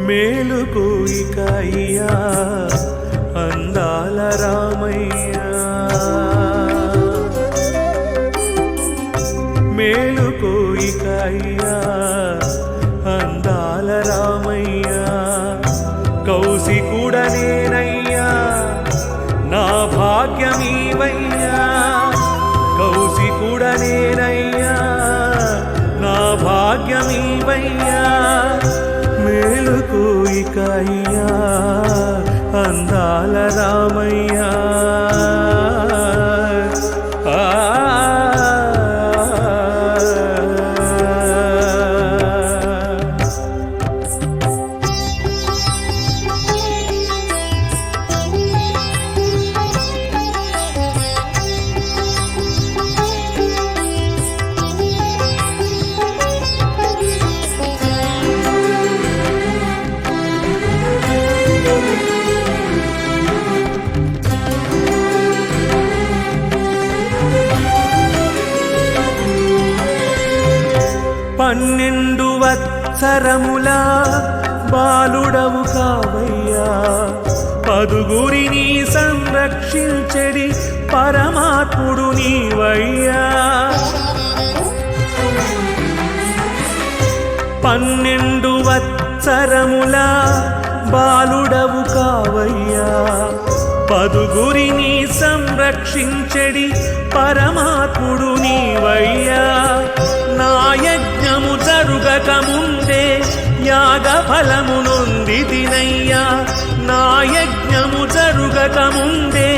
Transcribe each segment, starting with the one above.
మేలుకో ఇక అయ్యా అందాల రామయ్యా, మేలుకో ఇక అయ్యా అందాల రామయ్యా, కౌశికుడ నేనయ్యా నా భాగ్యమీవయ్యా, కౌశికుడ నేనయ్యా నా భాగ్యమీవయ్యా, మేలుకో ఇక అయ్యా అందాల రామయ్యా. పన్నెండు వత్సరముల బాలుడవు కావయ్యా, పదుగురిని సంరక్షించెడి పరమాత్ముడు నీవయ్యా, పన్నెండు వత్సరముల బాలుడవు కావయ్యా, పదుగురిని సంరక్షించెడి పరమాత్ముడు నీవయ్యా, నా యజ్ఞము జరుగక ముందే యాగ ఫలము నొందితినయ్యా, నా యజ్ఞము జరుగక ముందే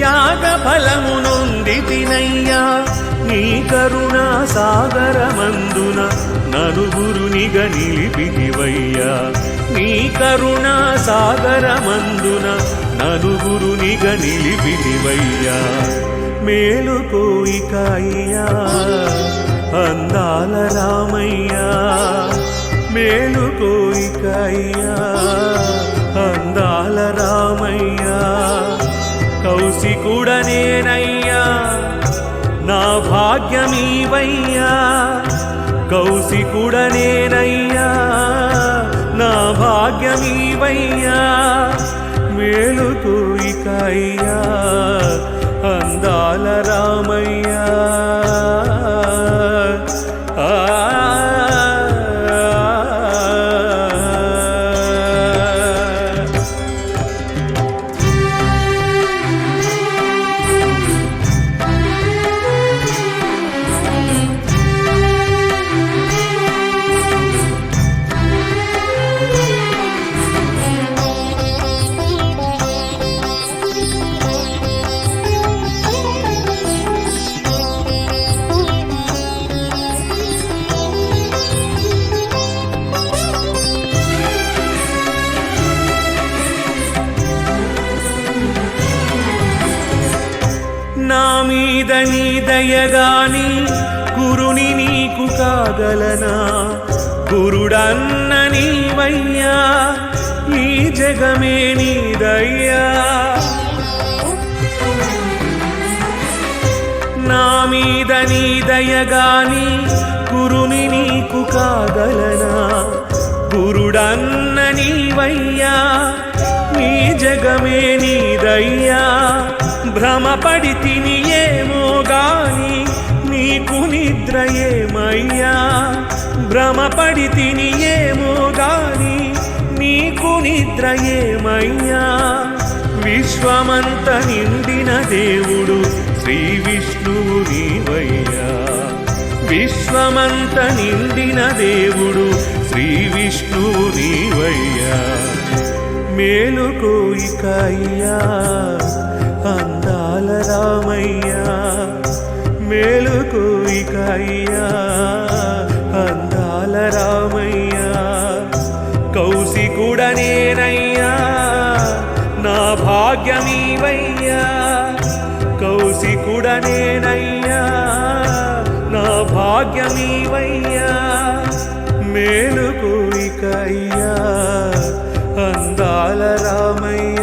యాగ ఫలము నొందితినయ్యా, నీ కరుణా సాగరమందున నలుగురునిగా నిలిపితివయ్యా, నీ కరుణా సాగరమందున నలుగురునిగా నిలిపితివయ్యా, మేలుకో ఇక అయ్యా అందాల రామయ్యా, మేలుకో ఇక అయ్యా అందాల రామయ్యా, కౌశికుడ నేనయ్యా నా భాగ్యమీవయ్యా, కౌశికుడ నేనయ్యా నా భాగ్యమీవయ్యా, మేలుకో ఇక అయ్యా అందాల రామయ్యా. నా మీద నీ దయగాని గురుని నీకు కాగలనా, గురుడన్న నీవయ్యా ఈ జగమే నీదయ్యా, నా మీద నీ దయగాని గురుని నీకు కాగలనా, గురుడన్న నీవయ్యా ఈ జగమే నీదయ్యా, భ్రమపడి తిని ఏమో గాని నీకు నిద్ర ఏమయ్యా, భ్రమపడి తిని ఏమో గాని నీకు నిద్ర ఏమయ్యా, విశ్వమంత నిండిన దేవుడు శ్రీ విష్ణువు నీవయ్యా, విశ్వమంత నిండిన దేవుడు శ్రీ విష్ణువు నీవయ్యా, మేలుకో ఇక అయ్యా అందాల రామయ్యా, మేలుకో ఇక అయ్యా అందాల రామయ్యా, కౌశికుడ నేనయ్యా నా భాగ్యమీవయ్యా, కౌశికుడ రసికుడనేనయ్యా నా భాగ్యమీవయ్యా మేలుకు ఇక అయ్యా అందాల రామయ్య